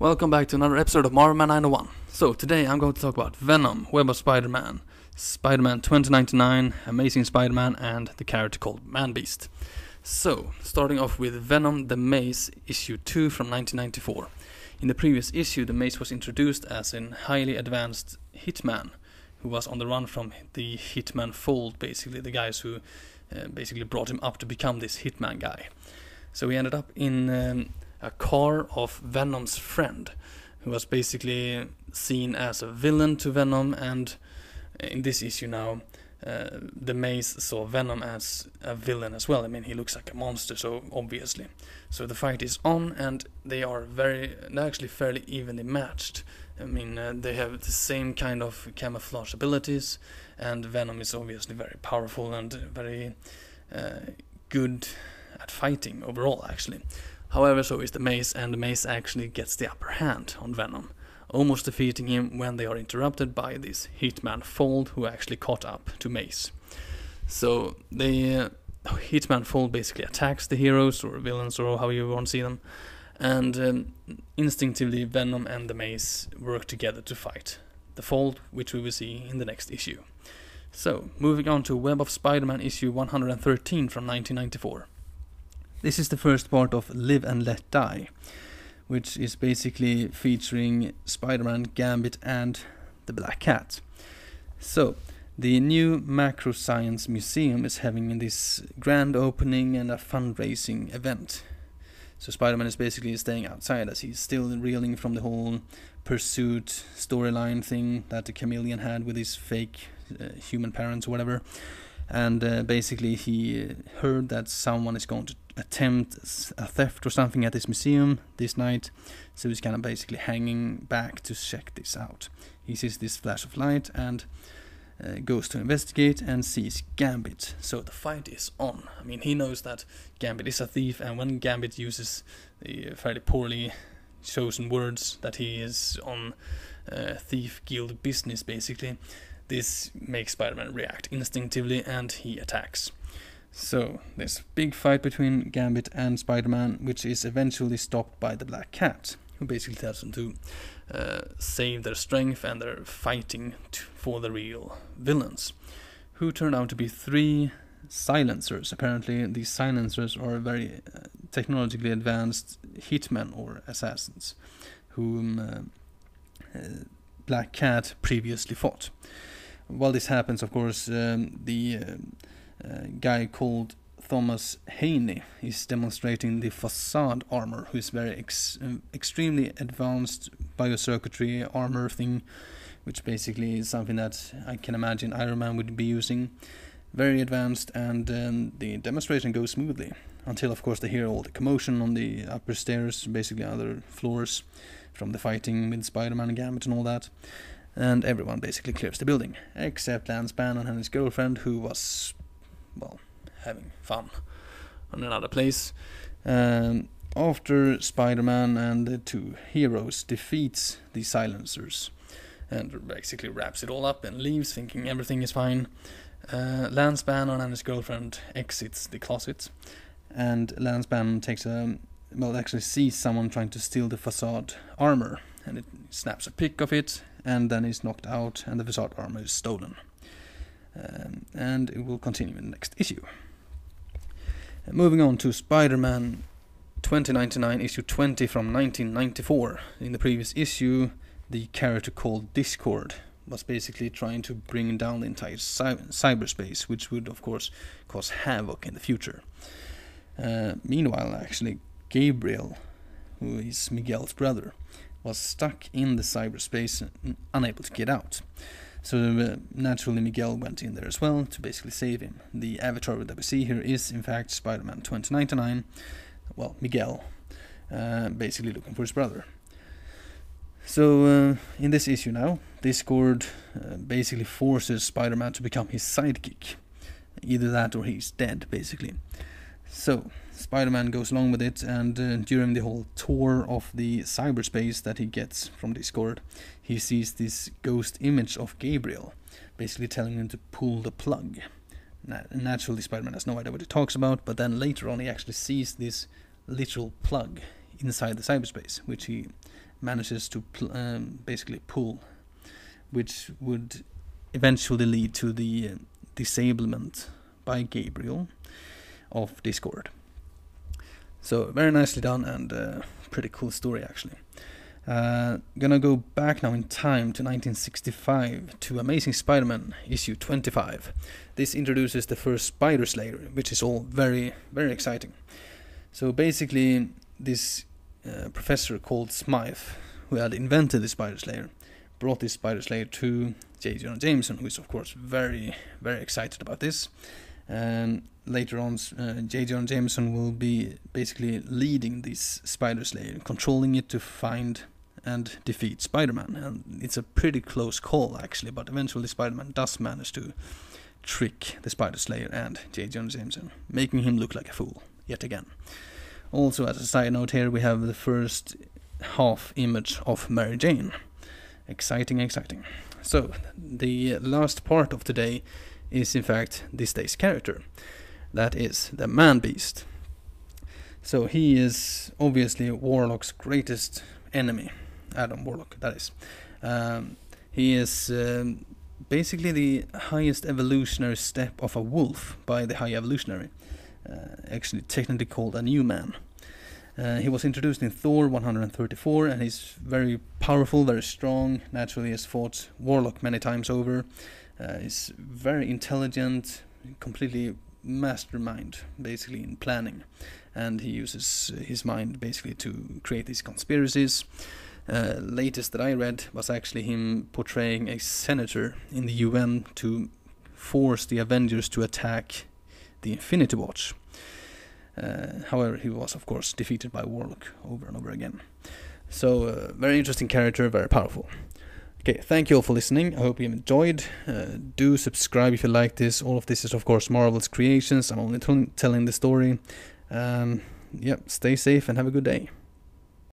Welcome back to another episode of Marvel Man 901. So today I'm going to talk about Venom, Web of Spider-Man, Spider-Man 2099, Amazing Spider-Man, and the character called Man-Beast. So, starting off with Venom the Mace, issue 2 from 1994. In the previous issue, the Mace was introduced as a highly advanced hitman who was on the run from the Hitman Fold, basically the guys who basically brought him up to become this hitman guy. So he ended up in a car of Venom's friend, who was basically seen as a villain to Venom, and in this issue now, the Mace saw Venom as a villain as well. I mean, he looks like a monster, so obviously. So the fight is on, and they're actually fairly evenly matched. I mean, they have the same kind of camouflage abilities, and Venom is obviously very powerful and very good at fighting overall, actually. However, so is the Mace, and the Mace actually gets the upper hand on Venom, almost defeating him when they are interrupted by this Hitman Fold, who actually caught up to Mace. So the Hitman Fold basically attacks the heroes or villains, or how you want to see them, and instinctively Venom and the Mace work together to fight the Fold, which we will see in the next issue. So, moving on to Web of Spider-Man issue 113 from 1994. This is the first part of Live and Let Die, which is basically featuring Spider-Man, Gambit, and the Black Cat. So, the new Macroscience Museum is having this grand opening and a fundraising event. So Spider-Man is basically staying outside as he's still reeling from the whole pursuit storyline thing that the Chameleon had with his fake human parents or whatever. And basically he heard that someone is going to attempt a theft or something at this museum this night, so he's kind of basically hanging back to check this out. He sees this flash of light and goes to investigate and sees Gambit. So the fight is on. I mean, he knows that Gambit is a thief, and when Gambit uses the fairly poorly chosen words that he is on thief guild business, basically, this makes Spider-Man react instinctively, and he attacks. So, there's a big fight between Gambit and Spider-Man, which is eventually stopped by the Black Cat, who basically tells them to save their strength, and they're fighting for the real villains, who turn out to be 3 silencers. Apparently, these silencers are very technologically advanced hitmen or assassins, whom Black Cat previously fought. While this happens, of course, the guy called Thomas Haney is demonstrating the F.A.C.A.D.E armor, who is very extremely advanced biocircuitry armor thing, which basically is something that I can imagine Iron Man would be using. Very advanced, and the demonstration goes smoothly, until of course they hear all the commotion on the upper stairs, basically other floors, from the fighting with Spider-Man and Gambit and all that. And everyone basically clears the building, except Lance Bannon and his girlfriend, who was, well, having fun on another place. After Spider-Man and the 2 heroes defeats the silencers and basically wraps it all up and leaves thinking everything is fine, Lance Bannon and his girlfriend exits the closet, and Lance Bannon actually sees someone trying to steal the F.A.C.A.D.E armor, and it snaps a pic of it, and then is knocked out, and the F.A.C.A.D.E armor is stolen. And it will continue in the next issue. Moving on to Spider-Man 2099, issue 20 from 1994. In the previous issue, the character called Discord was basically trying to bring down the entire cyberspace, which would, of course, cause havoc in the future. Meanwhile, actually, Gabriel, who is Miguel's brother, was stuck in the cyberspace, unable to get out. So naturally Miguel went in there as well to basically save him. The avatar that we see here is in fact Spider-Man 2099, well, Miguel, basically looking for his brother. So in this issue now, Discord basically forces Spider-Man to become his sidekick. Either that or he's dead, basically. So Spider-Man goes along with it, and during the whole tour of the cyberspace that he gets from Discord, he sees this ghost image of Gabriel, basically telling him to pull the plug. Naturally, Spider-Man has no idea what he talks about, but then later on he actually sees this literal plug inside the cyberspace, which he manages to basically pull, which would eventually lead to the disablement by Gabriel of Discord. So very nicely done, and pretty cool story actually. Gonna go back now in time to 1965 to Amazing Spider-Man issue 25. This introduces the first Spiderslayer, which is all very, very exciting. So basically, this professor called Smythe, who had invented the Spiderslayer, brought this Spiderslayer to J. Jonah Jameson, who is of course very, very excited about this. And later on, J. Jonah Jameson will be basically leading this Spiderslayer, controlling it to find and defeat Spider-Man. And it's a pretty close call actually, but eventually Spider-Man does manage to trick the Spiderslayer and J. Jonah Jameson, making him look like a fool yet again. Also, as a side note here, we have the first half image of Mary Jane. Exciting, exciting. So, the last part of today is in fact this day's character. That is the Man-Beast. So he is obviously Warlock's greatest enemy. Adam Warlock, that is. He is basically the highest evolutionary step of a wolf by the High Evolutionary. Actually technically called a new man. He was introduced in Thor 134, and he's very powerful, very strong. Naturally has fought Warlock many times over. He's very intelligent, completely mastermind basically in planning, and he uses his mind basically to create these conspiracies. Latest that I read was actually him portraying a senator in the UN to force the Avengers to attack the Infinity Watch. However, he was of course defeated by Warlock over and over again. So very interesting character, very powerful. Okay, thank you all for listening. I hope you enjoyed. Do subscribe if you like this. All of this is of course Marvel's creations. I'm only telling the story. Stay safe and have a good day.